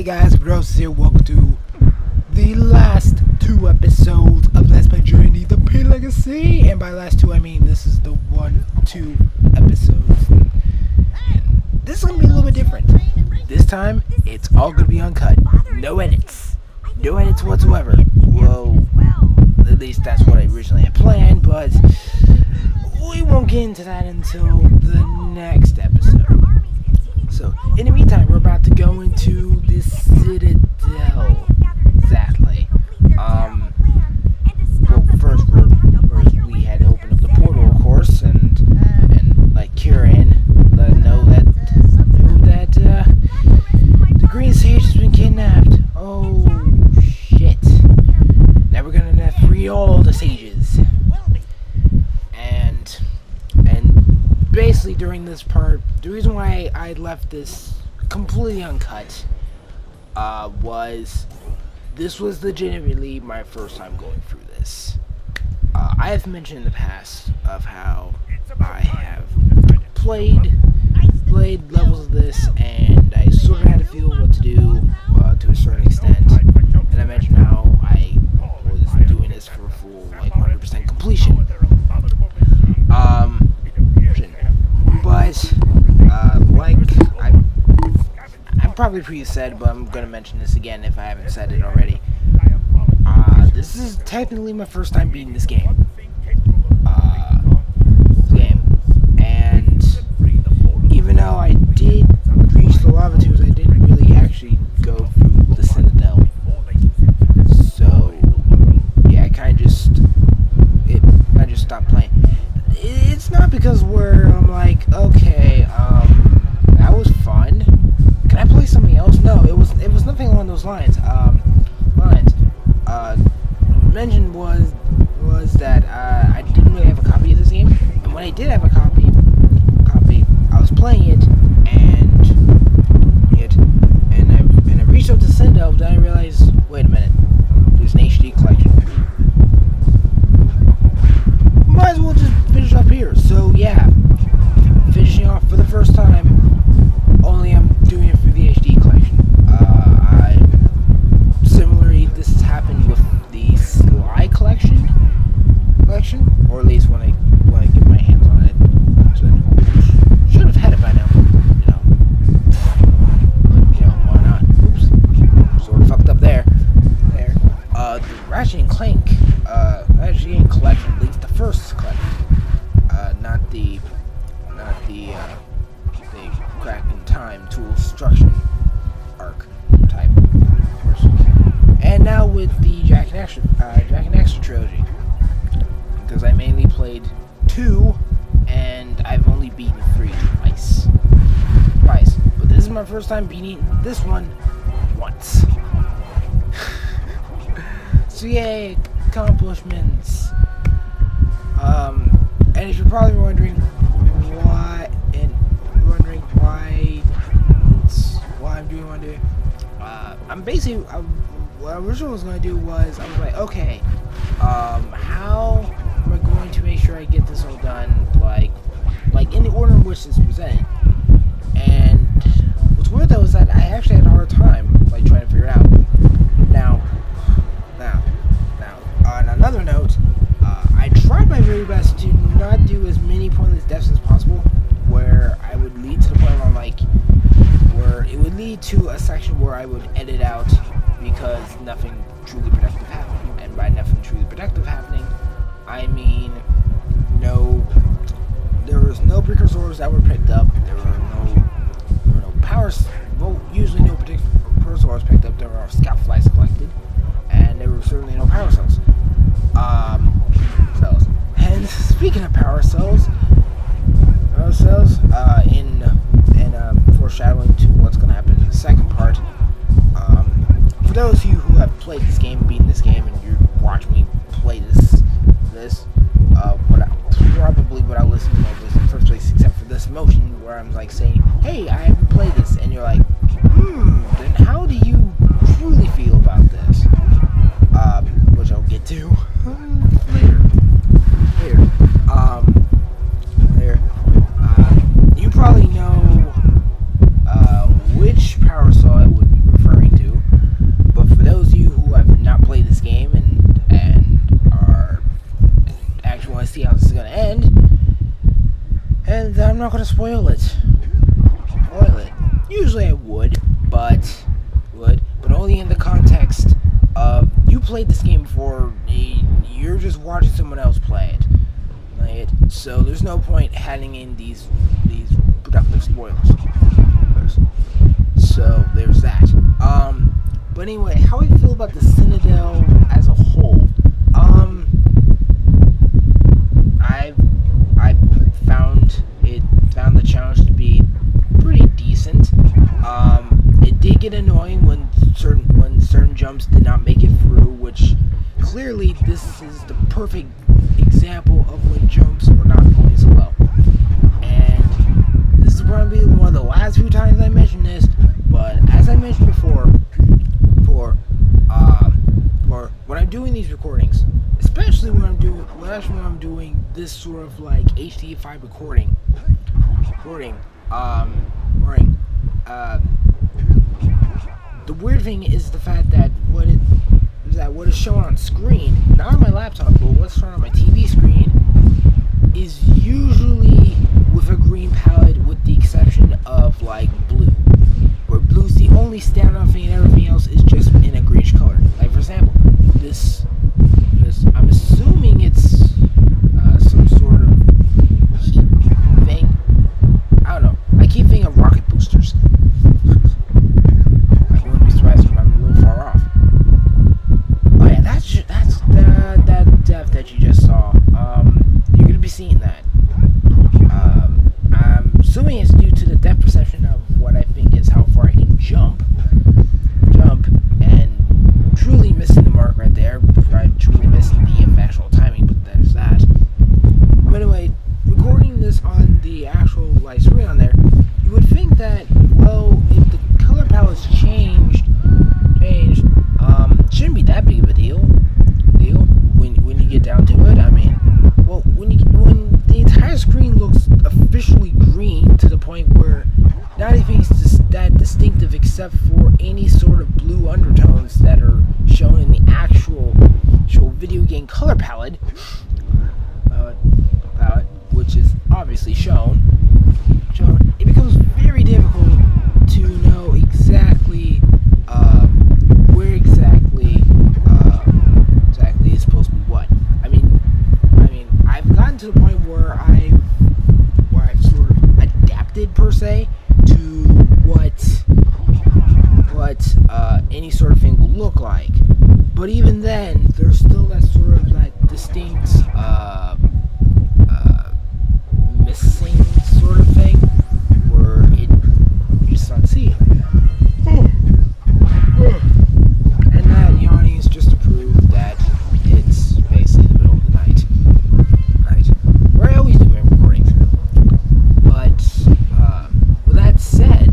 guys, COMPUTEROSIS here. Welcome to the last two episodes of Let's Play Journey the P Legacy. And by last two, I mean this is the 1-2 episodes. And this is going to be a little bit different. This time, it's all going to be uncut. No edits. No edits whatsoever. Well, at least that's what I originally had planned, but we won't get into that until the next episode. So, in the meantime, we're about to go into the Citadel. Exactly. Well, first we had to open up the portal, of course, and like Kieran, let him know that the Green Sage has been kidnapped. Oh shit! Now we're gonna free all the sages. And basically during this part, the reason why I left this completely uncut was this was legitimately my first time going through this. I have mentioned in the past of how I have played levels of this, and I sort of had a feel what to do to a certain extent. And I mentioned how I was doing this for full, like 100% completion. But like I probably previously said, but I'm gonna mention this again if I haven't said it already. This is technically my first time beating this game. And even though I did reach the lava tubes, I didn't really actually go through the Citadel. So yeah, I kind of just stopped playing. It's not because I'm like, okay, that was fun. Can I play something else? No, it was nothing along those lines. Mentioned was that I didn't really have a copy of this game, and when I did have a copy, I was playing it, and I reached up to Citadel, then I realized, wait a minute, there's an HD collection. Might as well just finish up here. So yeah, finishing off for the first time. Only I'm doing it for the HD collection. Similarly, this has happened with the Sly collection, or at least when I get my hands on it. So, should have had it by now. Why not? Oops, sort of fucked up there. The Ratchet and Clank collection, at least the first collection, not the Crack in Time Tool Destruction arc type, of course. And now with the Jack and Daxter trilogy, because I mainly played 2, and I've only beaten 3 twice. But this is my first time beating this one once. So yay, accomplishments. And if you're probably wondering why I'm doing what I'm doing, I'm basically what I originally was going to do was I was like, okay, how am I going to make sure I get this all done like in the order in which it's presented? And what's weird though is that I actually had a hard time trying to figure it out. Now, on another note, I tried my very best to not do as many pointless deaths as possible, where I would lead to the point where it would lead to a section where I would edit out because nothing truly productive happened. And by nothing truly productive happening, I mean there was no precursors that were picked up, there were no powers, well, usually no precursors picked up, there were scout flies collected, and there were certainly no power cells. And speaking of power cells, in foreshadowing to what's going to happen in the second part, for those of you who have played this game, beaten this game, and you watch me play this, what I listen to all this in the first place, except for this motion where I'm like saying, hey, I haven't played this, and you're like, then how do you truly feel about this? Which I'll get to later. You probably know which power saw I would be referring to. gonna spoil it. Usually I would, but only in the context of you played this game before. You're just watching someone else play it. Right? So there's no point handing in these productive spoilers. So there's that. But anyway, how I feel about the Citadel as a whole. I found the challenge to be pretty decent. It did get annoying when certain jumps did not make it through, which clearly this is the perfect example of when jumps were not going so well. And this is probably one of the last few times I mentioned this, but as I mentioned before, for when I'm doing these recordings, especially when I'm doing this sort of like HD5 recording, the weird thing is the fact that what is shown on screen, not on my laptop, but what's shown on my TV screen, is usually with a green palette, with the exception of like blue, where blue's the only standout thing and everything else is just in a greenish color. Like for example, this I'm assuming it's some sort of heat thing. I don't know. I keep thinking of rocket boosters. I wouldn't be surprised if I'm a little far off. Oh yeah, that's that depth that you just saw. You're gonna be seeing that. I'm assuming it's due to the depth perception of what I think is how far I can jump, and truly missing the mark right there. I'm truly missing the actual timing, but there's that. But anyway, recording this on the actual live screen on there, you would think that, well, if the color palette's changed, shouldn't be that big of a deal. When you get down to it. I mean, well, when the entire screen looks officially green to the point where not anything's that distinctive except for any sort of blue undertones that are shown in the actual video game color palette, which is obviously shown, it becomes very difficult to know exactly where exactly is supposed to be what. I mean, I've gotten to the point where I've sort of adapted per se to what any sort of thing will look like. But even then, there's still that sort of that distinct missing sort of thing where you just don't see it. And that yawning is just to prove that it's basically the middle of the night. Right? Where I always do my recordings. But with that said,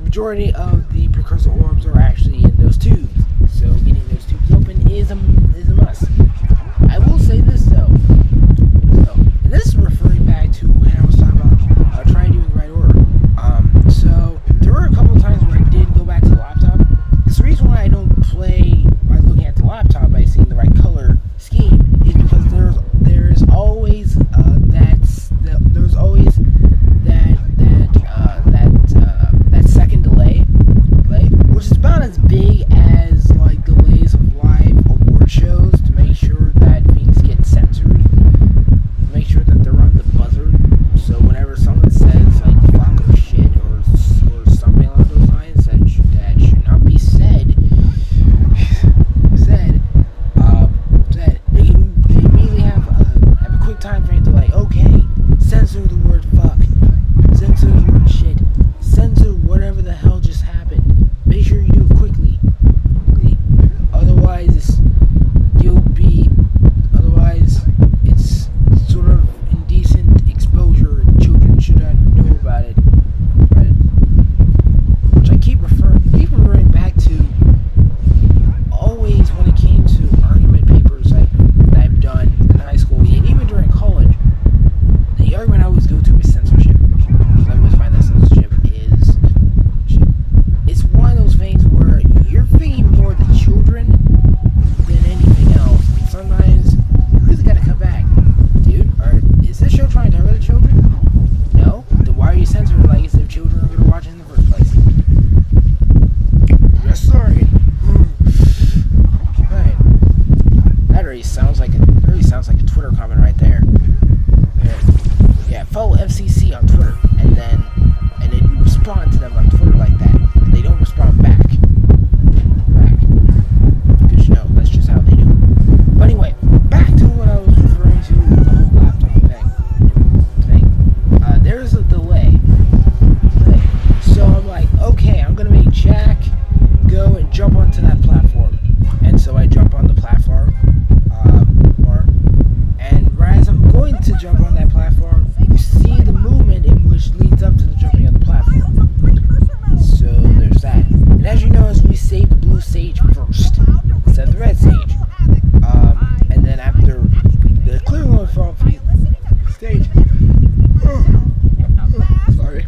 majority of the precursor orbs are actually in those tubes, so getting those tubes open is a must. I will say this though, and this is referring back to when I was talking about trying to do it in the right order. So there were a couple of times where I did go back to the laptop. Because the reason why I don't play by looking at the laptop by seeing the right color scheme is because there's always that second delay, which is about as big as like delays of live award shows to make sure blue sage first instead of the red sage. And then after the clearing one from the stage, sorry.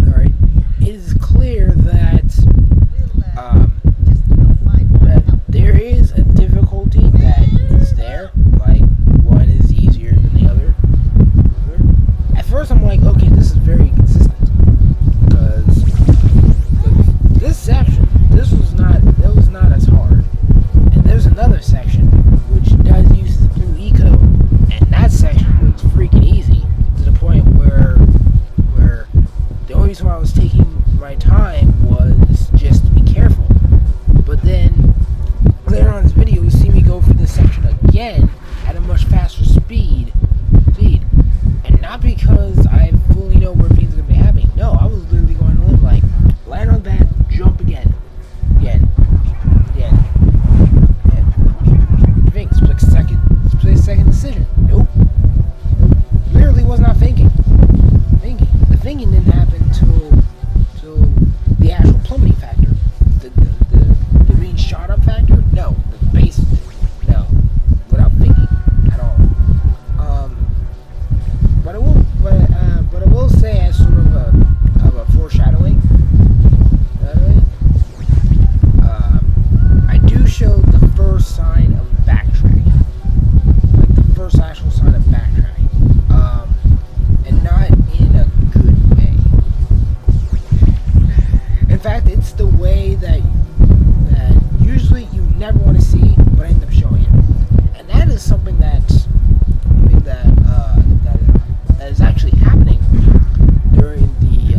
Sorry. It is clear that that there is a difficulty that is there. Like, one is easier than the other. At first, I'm like, okay, this is very consistent because this section, that was not as hard. And there's another section which does use the blue eco, and that section was freaking easy to the point where the only reason why I was taking my time was just to be careful. But then later on in this video, you see me go through this section again at a much faster speed, and not because I fully know where things are gonna be happening. No, I was literally going to live like land on that, jump again. Think split second decision. Nope. Literally was not thinking. The thinking didn't happen till the actual plummeting factor. The being shot up factor. No, the base. No, without thinking at all. But I will say as sort of a foreshadowing. I do show the first sign of backtracking, like the first actual sign of backtracking, and not in a good way. In fact, it's the way that usually you never want to see, but I end up showing it, and that is something that is actually happening during the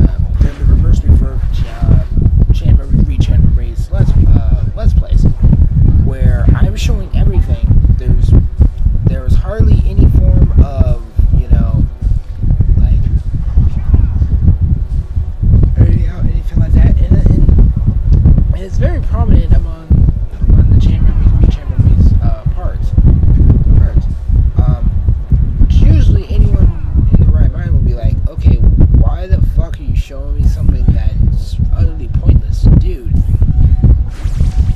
reverse reverb Chan Ray's Let's Plays, where I'm showing everything. There's hardly any form of, like anything like that, and it's very prominent among the Chan Ray's parts. Which usually anyone in the right mind will be like, okay, why the fuck are you showing me something that's utterly pointless, dude?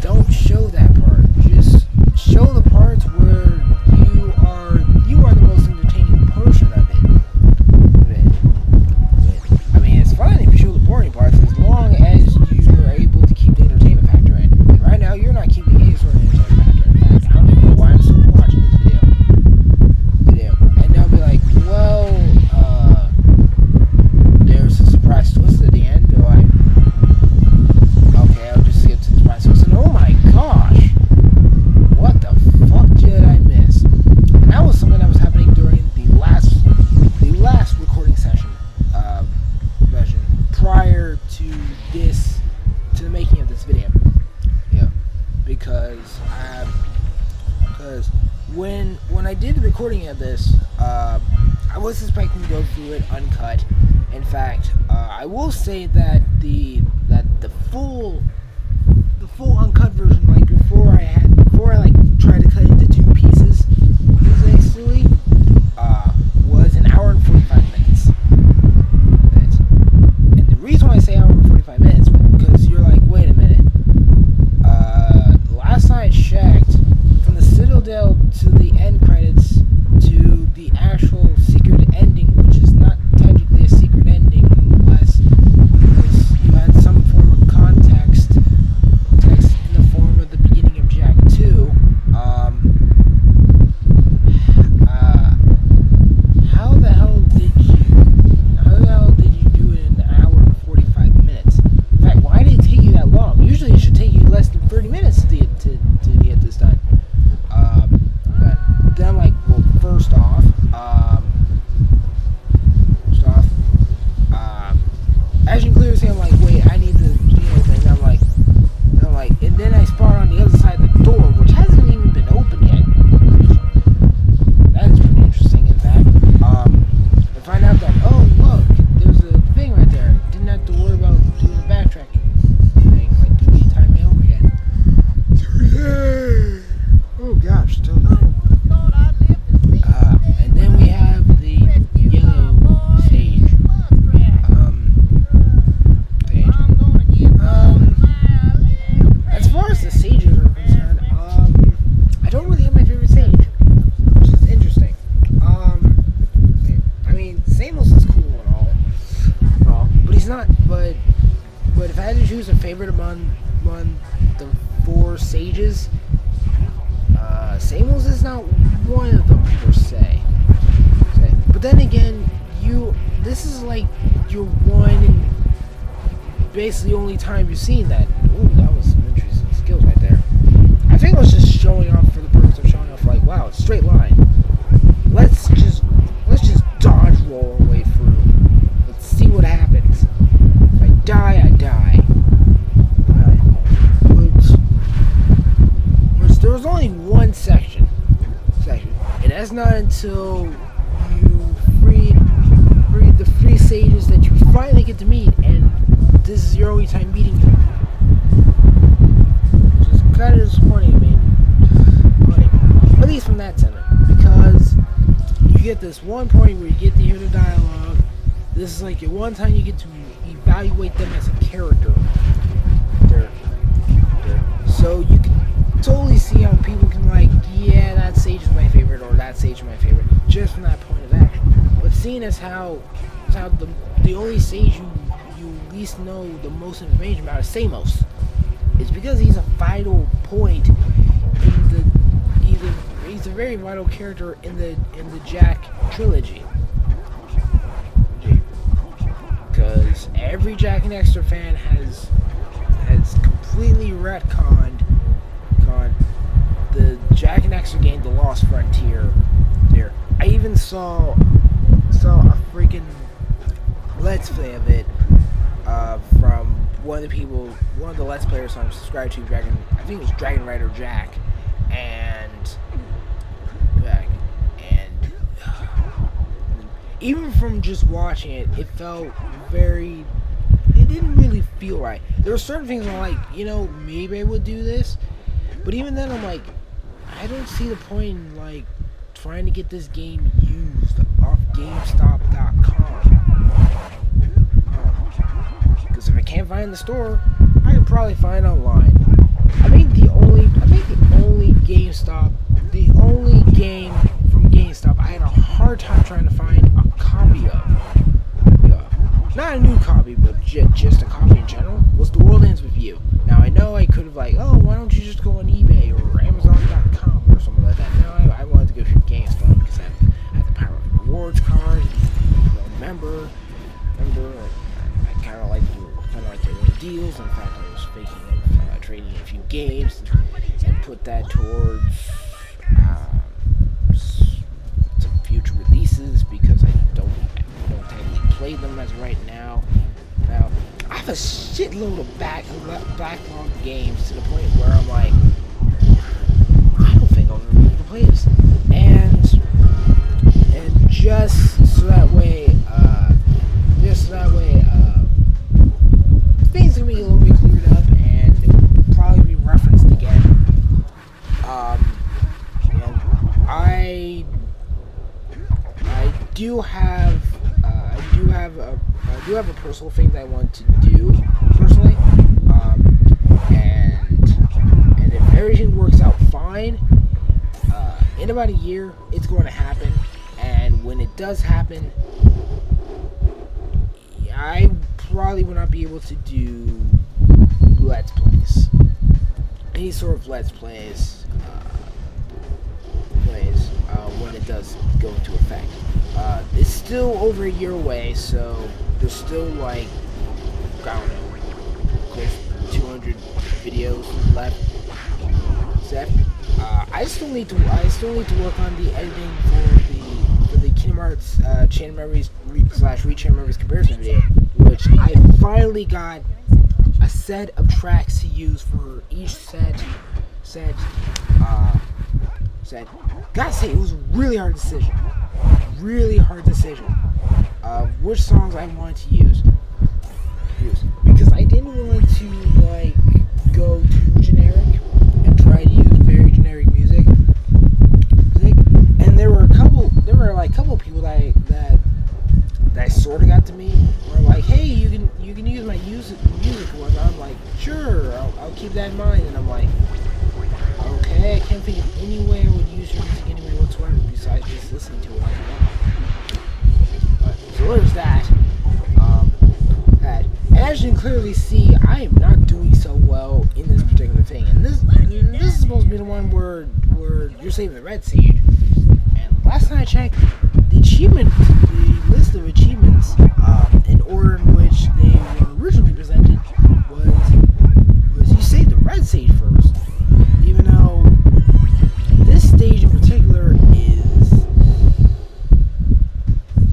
Don't show that part. Just show the parts where you are the most entertaining portion of it. I mean, it's fine if you show the boring parts as long as you're able to keep the entertainment factor in. And right now, you're not keeping any sort of entertainment factor in. In fact, I don't even know why I'm still watching this video. And they'll be like, well, there's a surprise twist at the end. Or like, okay, I'll just skip to the surprise twist. And oh my gosh, what the fuck did I miss? And that was something that was happening during the last recording session version prior to the making of this video. Yeah, because when I did the recording of this, I was expecting to go through it uncut. In fact, I will say that the full uncut version, like before I like tried to cut into two pieces, basically, was an hour and 45 minutes. And the reason why I say hour and 45 minutes, because you're like, wait a minute. Last night I checked, from the Citadel to the end credits to the actual secret ending, which is not technically a secret ending unless you had some form of context in the form of the beginning of Jack 2. How the hell did you do it in an hour and 45 minutes? choose a favorite among the 4 sages, Samuels is not one of them per se. But then again, this is like your one, basically only time you've seen that. Ooh, that was some interesting skills right there. I think it was just showing off for the purpose of showing off, like, wow, it's a straight line. Let's just dodge roll our way through. Let's see what happens. If I die, I die. Which there was only one section, and that's not until you freed the 3 sages that you finally get to meet, and this is your only time meeting them. Which is kind of disappointing, I mean. At least from that sentiment, because you get this one point where you get to hear the dialogue. This is like your one time you get to evaluate them as a character. So you can totally see how people can, like, yeah, that sage is my favorite, or that sage is my favorite, just from that point of action. But seeing as how the only sage you least know the most information about is Samos, it's because he's a vital point in the he's a very vital character in the Jack trilogy. Because every Jack and Daxter fan has completely retconned the Jack and Daxter game, The Lost Frontier. There, I even saw a freaking Let's Play of it from one of the Let's Players I'm subscribed to, I think it was Dragon Rider Jack, and even from just watching it, it didn't really feel right. There were certain things I'm like, maybe I would do this, but even then I'm like, I don't see the point in, like, trying to get this game used off GameStop.com. Because if I can't find it in the store, I could probably find it online. I think the only game from GameStop I had a hard time trying to find a copy of, not a new copy, but just a copy in general, was The World Ends With You. Now I know I could have, like, oh, why don't you just go on eBay or Amazon.com or something like that. No, I wanted to go through GameStop because I have the Power of Rewards card, member. I kind of like their little deals. In fact, I was thinking of trading a few games and put that towards some future releases, because I don't technically play them as right now. Now, I have a shitload of backlog games to the point where I'm like, I don't think I'll ever be able to play this. And just so that way, things can be a little bit cleared up, and it will probably be referenced again. I do have a personal thing that I want to do personally, and if everything works out fine, in about a year it's going to happen. And when it does happen, I probably will not be able to do Let's Plays, any sort of Let's Plays, when it does go into effect. It's still over a year away, so there's still, like, I don't know, close to 200 videos left. I still need to work on the editing for the Kingdom Hearts Chain Memories / Chain Memories comparison video, which I finally got a set of tracks to use for each set. Gotta say, it was a really hard decision of which songs I wanted to use, because I didn't want to, like, go too generic and try to use very generic music. And there were a couple people that sort of got to me, were like, hey, you can use my music one. I'm like, sure, I'll keep that in mind. And I'm like, okay, I can't think of any way I would use your music anyway whatsoever besides just listening to it like that. So there's that. as you can clearly see, I am not doing so well in this particular thing. And this is supposed to be the one where you're saving the red sage. And last time I checked, the list of achievements in order in which they were originally presented was you save the red sage first. Even though this stage in particular is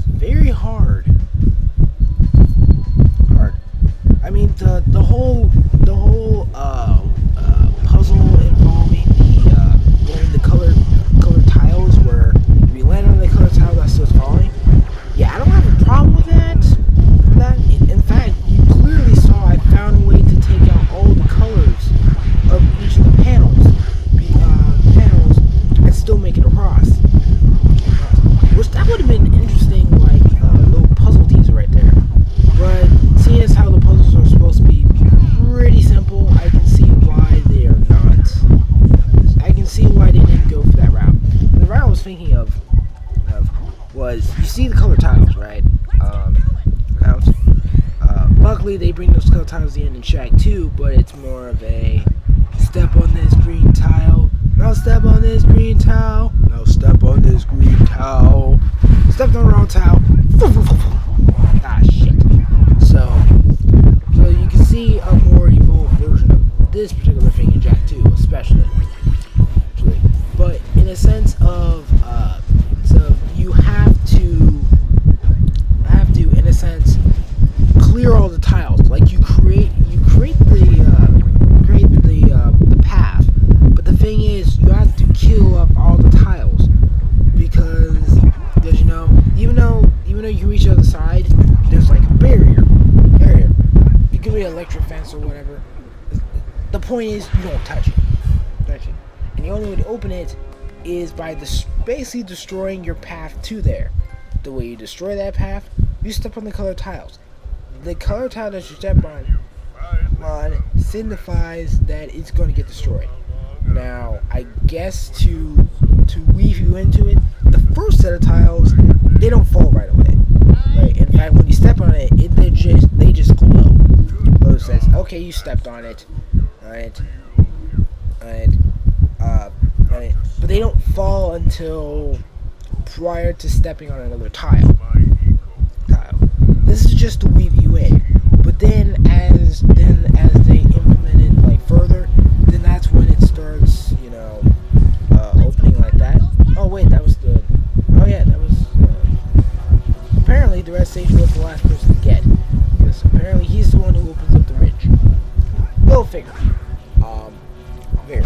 very hard. I mean, the whole puzzle involving the colored tiles, where if you land on the colored tile that starts falling. Yeah, I don't have a problem with that. In fact, you clearly saw I found a way to take out all the colors of each of the panels, and still make it across. Which that would have been interesting, like little puzzle teaser right there. But seeing as how the puzzles are supposed to be pretty simple, I can see why they are not. I can see why they didn't go for that route. The route I was thinking of was, you see the color tiles, right? Luckily they bring those color tiles in Shack 2, but it's more of a step on this green tile. No, step on this green tile. No, step on this green tile. Stepped on the wrong tile. Ah, shit. So you can see a more evolved version of this particular thing in Jack 2, especially. But in a sense of, so you have to, in a sense, clear all the tiles. Like you create the path. But the thing is, you have to kill up all the tiles because you know, even though you can reach the other side, there's like a barrier. It could be an electric fence or whatever. The point is, you don't touch it. And the only way to open it is by basically destroying your path to there. The way you destroy that path, you step on the colored tiles. The color tile that you step on signifies that it's going to get destroyed. Now, I guess to weave you into it, the first set of tiles, they don't fall right away. Right? In fact, when you step on it, they just glow. So it says, okay, you stepped on it. Alright. But they don't fall until prior to stepping on another tile. This is just to weave you in. But then as they implement it like further, then that's when it starts, you know, opening like that. Oh wait, that was apparently the red sage was the last person to get. Because apparently he's the one who opens up the ridge. Go figure. Very.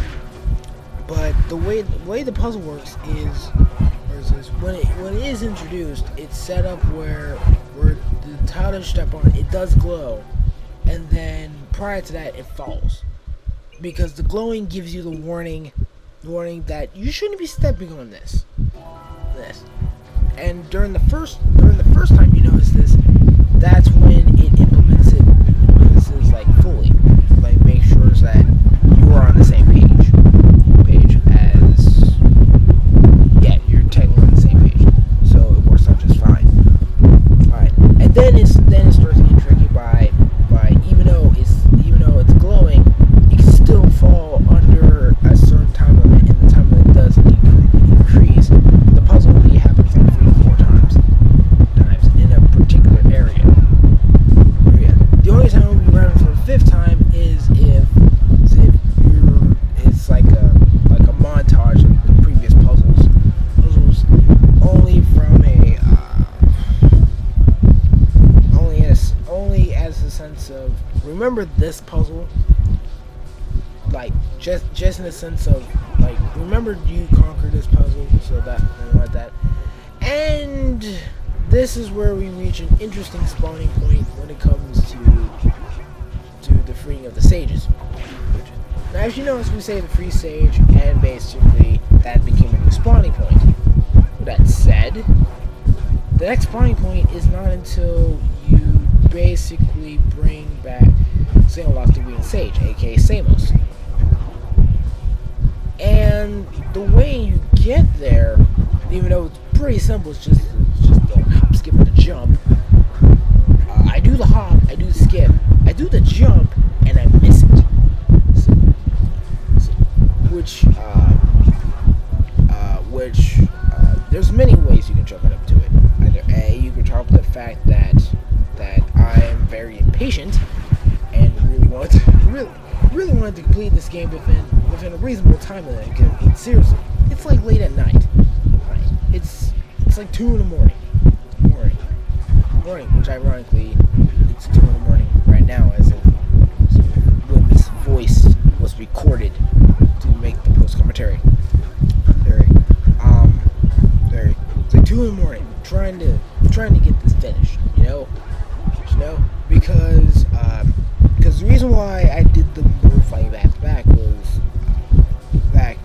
But the way the puzzle works is when it is introduced, it's set up where the tile that you step on, it does glow, and then prior to that it falls, because the glowing gives you the warning that you shouldn't be stepping on this. And during the first time you notice this, that's when it implements it like fully, like make sure that you are on the same page as, yeah, you're technically on the same page, so it works out just fine. Alright, and then it starts getting tricky by even though it's glowing, it can still fall under a certain time limit, and the time limit does increase. The puzzle only happens like 3 or 4 times in a particular area. The only time we'll be running for the 5th time is if it's like a montage of the previous puzzles only from only as a sense of, remember this puzzle, like just in the sense of, like, remember you conquered this puzzle, so that and like that. And this is where we reach an interesting spawning point when it comes to the freeing of the sages. Now, as you notice, we say the free sage, and basically that became a new spawning point. With that said, the next spawning point is not until you basically bring back Lost the Green Sage, aka Samos. And the way you get there, even though it's pretty simple, it's just the hop, skip, and the jump. I do the hop, I do the skip, I do the jump and I miss it. There's many ways you can chalk it up to it. Either A, you can chalk up the fact that I am very impatient and really wanted to complete this game within a reasonable time limit. Because seriously, it's like late at night. Right? It's like 2 in the morning, which ironically it's 2 in the morning right now, as in when this voice was recorded to make the post commentary. It's like 2 in the morning, trying to get this finished, because the reason why I did the move fighting back to back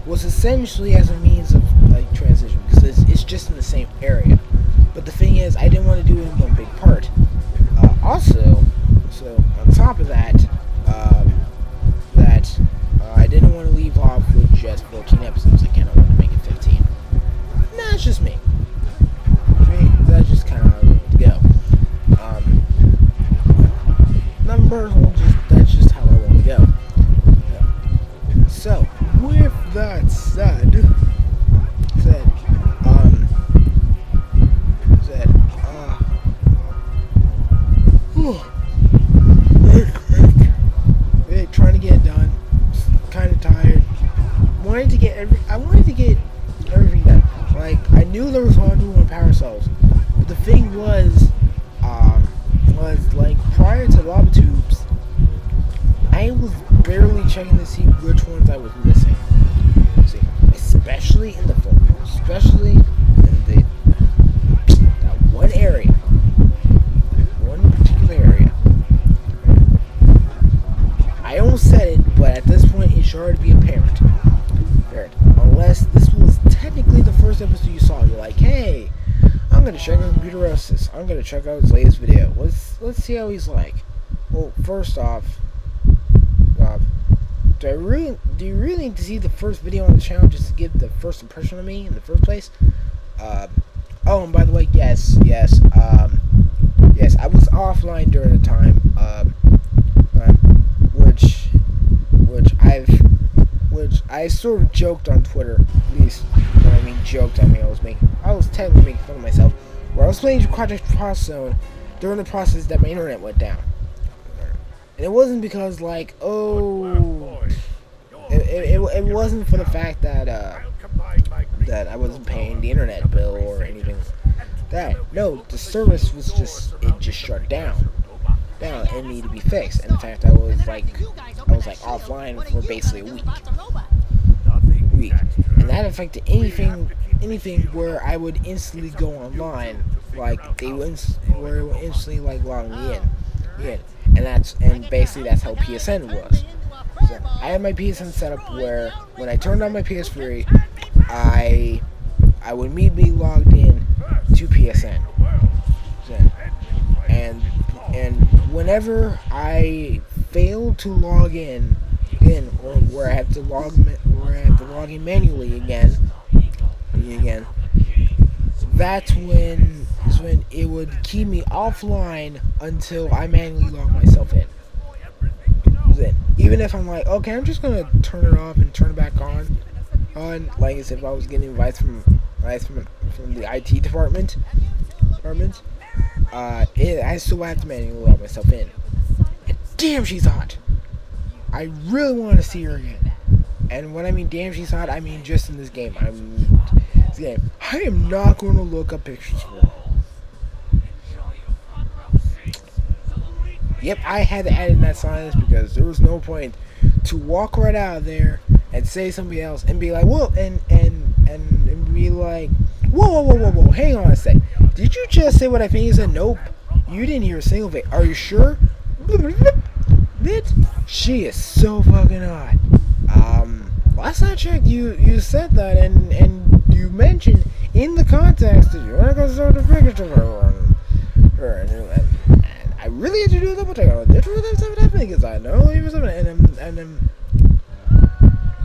was essentially as a means of like transition, because it's just in the same area. But the thing is, I didn't want to do it in one big part. Also, so on top of that, I didn't want to leave off with just 14 episodes. I kind of wanted to make it 15. That's just me. That's just kind of how I wanted to go. That's just how I want to go. Yeah. So, with that said, trying to get it done. Kind of tired. I wanted to get everything done. Like, I knew there was only 1 power cells, but the thing was like prior to lava tubes, I was barely checking to see which ones I was missing. See, especially in the that one area, one particular area. I almost said it, but at this point, it sure to be apparent. Unless this was technically the first episode you saw, you're like, hey, I'm gonna check out COMPUTEROSIS. I'm gonna check out his latest video. Let's see how he's like. Well, first off, do you really need to see the first video on the channel just to give the first impression of me in the first place? Oh, and by the way, yes, I was offline during the time, which I sort of joked on Twitter, at least. When I mean joked, I was technically making fun of myself, where I was playing Project Cross Zone during the process that my internet went down. And it wasn't because, like, it wasn't for the fact that I wasn't paying the internet bill or anything like that. No, the service was just shut down. It needed to be fixed. And in fact, I was like offline for basically a week. And that affected anything where I would instantly go online, like it would instantly like log me in. And basically that's how PSN was. So I had my PSN set up where when I turned on my PS3, I would immediately be logged in to PSN. And whenever I failed to log in, or where I have to log in manually again, that's when it would keep me offline until I manually log myself in. Even if I'm like, okay, I'm just gonna turn it off and turn it back on, like as if I was getting advice from the IT department. I still have to manually log myself in. And damn, she's hot. I really want to see her again. And when I mean damn, she's hot, I mean just in this game. I am not going to look up pictures for her. Yep, I had to add in that silence because there was no point to walk right out of there and say something else and be like, whoa, and be like, whoa, hang on a sec. Did you just say what I think you said? Nope. You didn't hear a single thing. Are you sure? Bitch, she is so fucking hot. Last I checked, you said that, and you mentioned in the context that you're not gonna start the Precursor her, and I really had to do a double check on it. Because I know he was and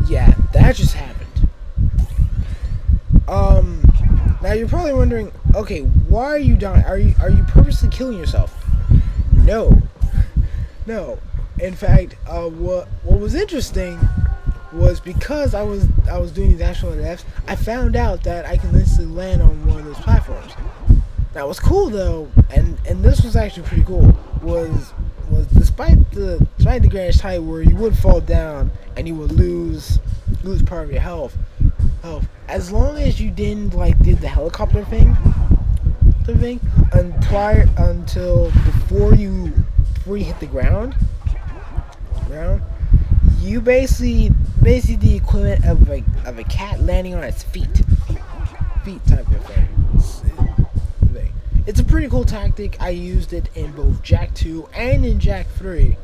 yeah, that just happened. Now you're probably wondering, okay, why are you dying? Are you purposely killing yourself? No. No. In fact, what was interesting was because I was doing these actual deaths, I found out that I can instantly land on one of those platforms. Now, what's cool though, and this was actually pretty cool, was despite the Greenwich height where you would fall down and you would lose part of your health, as long as you didn't did the helicopter thing, until before you hit the ground, you basically the equivalent of a cat landing on its feet type of thing. It's a pretty cool tactic. I used it in both Jak 2 and in Jak 3.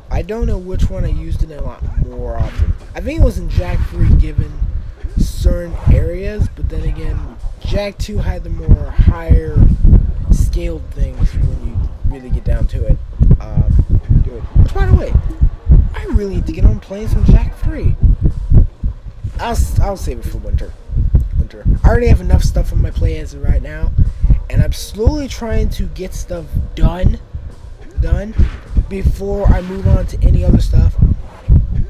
I don't know which one I used it in a lot more often. I think it was in Jak 3 given certain areas, but then again, Jak 2 had the more higher scaled things when you really get down to it. Which, by the way, I really need to get on playing some Jak 3. I'll save it for winter. I already have enough stuff on my plate as of right now, and I'm slowly trying to get stuff done before I move on to any other stuff,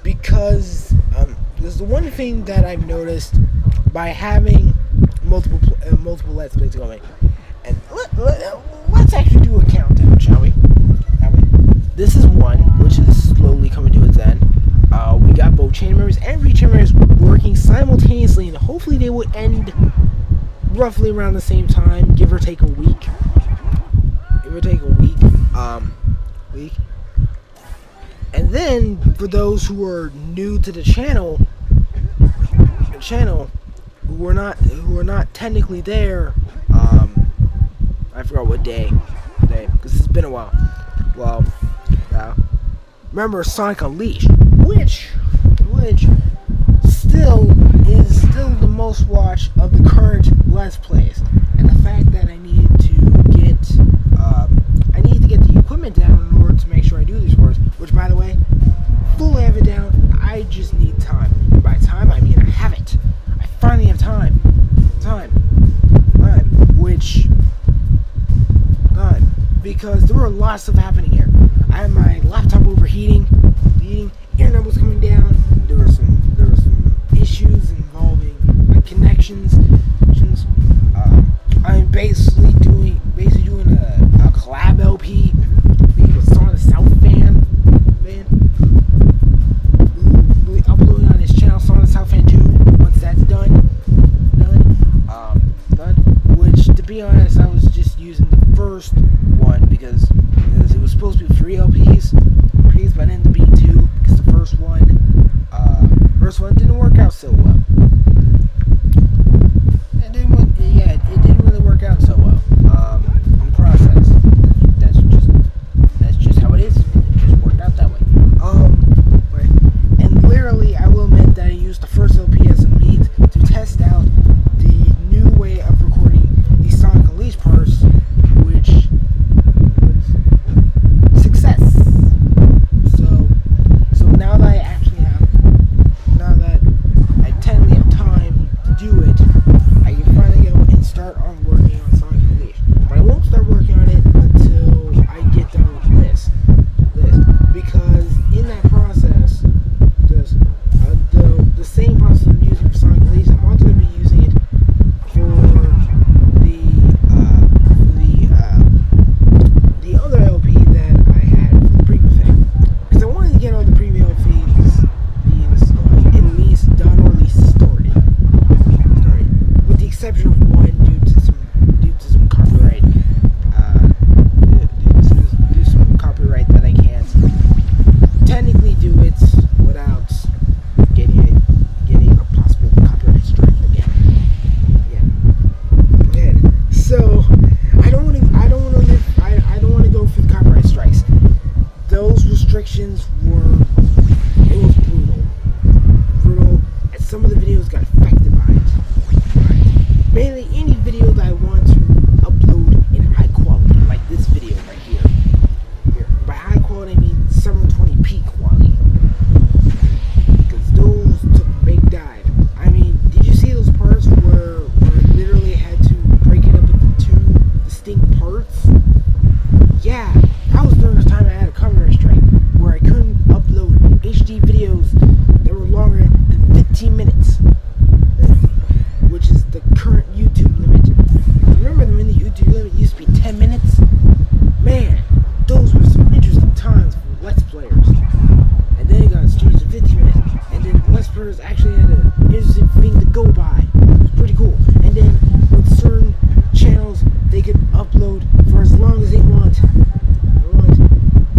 because there's the one thing that I've noticed by having multiple Let's Plays going, and let's actually do a countdown, shall we? This is one, which is slowly coming to its end. We got both chain members and re-chain members working simultaneously, and hopefully they will end roughly around the same time, give or take a week. And then for those who are new to the channel, who are not technically there, I forgot what day, because it's been a while. Well, remember Sonic Unleashed, which still is the most watched of the current Let's Plays, and the fact that I need to get the equipment down in order to make sure I do these works, which, by the way, fully have it down. I just need time. And by time, I mean I have it. I finally have time, because there were lots of happening here. I had my laptop overheating, internet was coming down. There were some issues involving my connections. I'm basically doing a collab LP with Sonic South fan. We'll be uploading on his channel, Sonic South Fan 2. Once that's done. Which, to be honest, I was just using the first one because it was supposed to be 3 LPs, but it ended up being 2 because the first one didn't work out so well. It didn't really work out so well. In the process, that's just how it is. It just worked out that way. And literally, I will admit that I used the first LP as a means to test out the new way of recording the Sonic Unleashed parts, which was success. So now that I technically have time to do it, I can finally go and start on working on Sonic Unleashed. But I won't start working on it until I get done with this, because in that process, the same process I'm using for Sonic Unleashed, I'm also going to be using it for the other LP that I had for the preview thing, because I wanted to get all the preview LPs at least done, or at least started, with the exception of one due to some copyright, due to some copyright that I can't technically do it without getting a possible copyright strike again. So I don't want to go for the copyright strikes. Those restrictions it was brutal, and some of the videos got affected by it. Mainly any video that I want to upload in high quality, like this video right here. By high quality, I mean 720p quality, because those took a big dive. I mean, did you see those parts where I literally had to break it up into 2 distinct parts? Yeah, that was during the time I had a cover players actually had an interesting thing to go by. It was pretty cool. And then with certain channels, they could upload for as long as they want.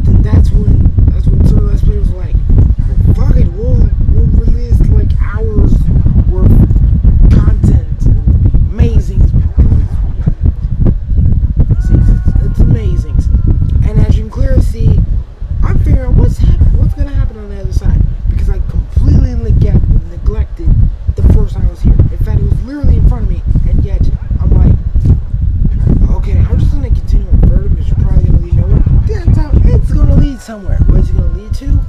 Then that's when certain Let's Players were like, well, fuck it, we'll release like hours worth of content. Amazing. It's amazing. And as you can clearly see, I'm figuring out what's gonna happen on the other side, because I completely neglected the first time I was here. In fact, it was literally in front of me, and yet I'm like, okay, I'm just gonna continue on further because you're probably gonna lead nowhere. Turns out it's gonna lead somewhere. What is it gonna lead to?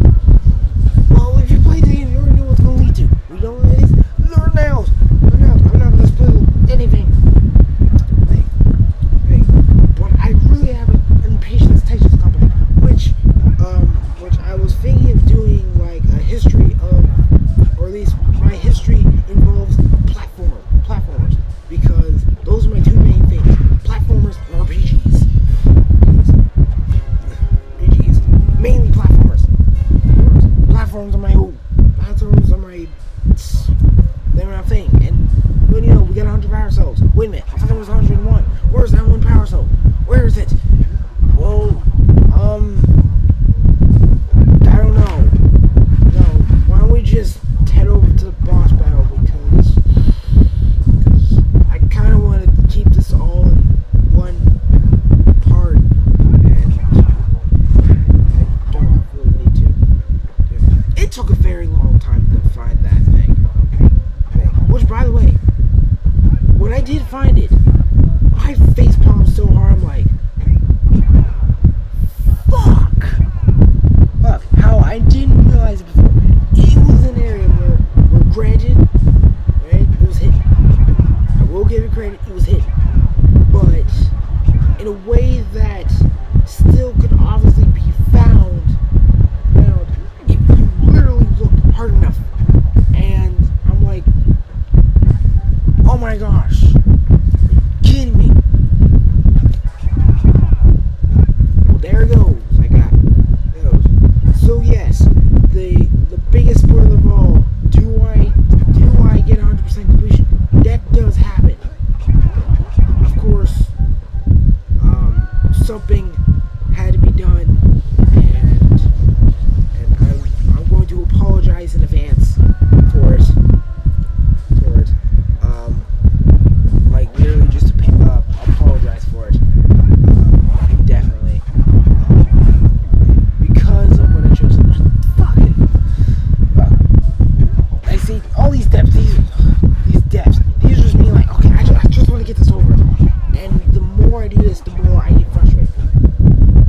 Well, if you play the game, you already know what it's gonna lead to. We know what it is. Learn now. I'm not gonna spoil anything. But I really have an impatience Tetris company, which I was thinking of doing like a history of, or at least my history involves platformers, because those are my two main things: platformers and RPGs. Mainly platformers. Platforms are my they're my thing. And well, you know, we got 100 power cells. Wait a minute, I thought there was 101. Where's that one power cell? Where is it? Well, I don't know. No, why don't we just head over to the boss battle, because I kind of want to keep this all in one part, and I don't really need to. It took a very long time to find that thing. Which, by the way, when I did find it, I facepalmed so hard, I'm like, fuck, how I didn't realize it before. It was an area where granted, right, it was hidden. I will give it credit, it was hidden. But in a way that still could obviously be found if you literally looked hard enough. And I'm like, oh my gosh, are you kidding me? Well, there it goes. So yes, the biggest spoiler of all, do I get 100% completion? That does happen. Of course, something had to be done, and I'm going to apologize in advance for it. Like literally just to apologize for it. Definitely. Because of what I chose. Fucking. I see all these depths. These depths. These are just me like, okay, I just want to get this over. And the more I do this, the more I get frustrated.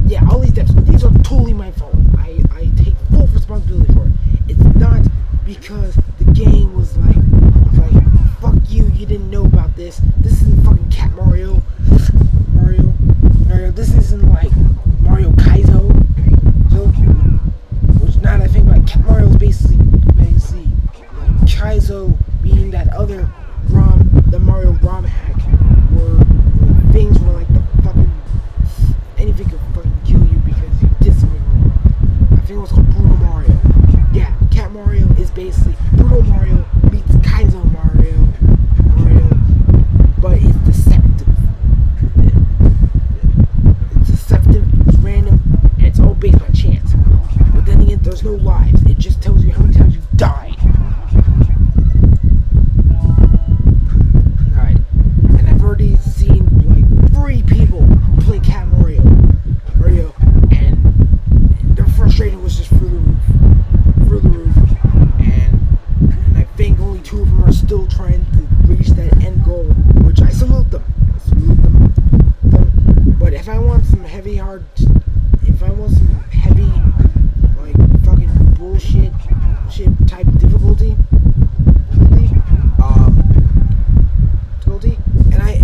Yeah, all these depths. These are totally my fault. I take full responsibility for it. It's not because the game was like, fuck you, you didn't know about this. This isn't fucking Cat Mario. This isn't like Mario Kaizo. So, which now that I think about, Cat Mario is basically like Kaizo being that other ROM, the Mario ROM hack, where things were like the fucking, anything could fucking kill you because you did something wrong. I think it was called Brutal Mario. Yeah, Cat Mario is basically Brutal Mario meets Kaizo Mario, but it's deceptive. It's deceptive, it's random, and it's all based on chance. But then again, there's no lives. It just tells you how many times you died. Alright, and I've already seen like 3 people play Cat Mario, and their frustration was just through the roof. And I think only 2 of them are still trying to reach that end goal, which I salute them. But if I want some heavy, like fucking bullshit type difficulty,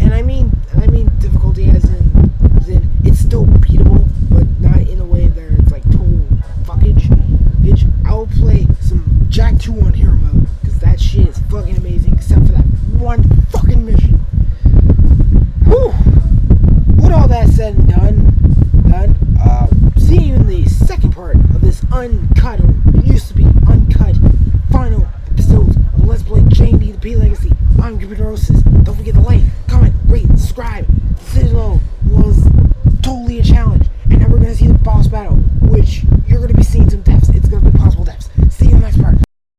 and I mean difficulty as in it's still beatable, but not in a way that it's like total fuckage. I'll play some Jack 2 on hero mode, because that shit is fucking amazing, except for that one fucking mission. Whew! With all that said and done, see you in the second part of this uncut, or used to be uncut, final episode Let's Play Journey the P Legacy. I'm COMPUTEROSIS. Don't forget to like, comment, rate, subscribe.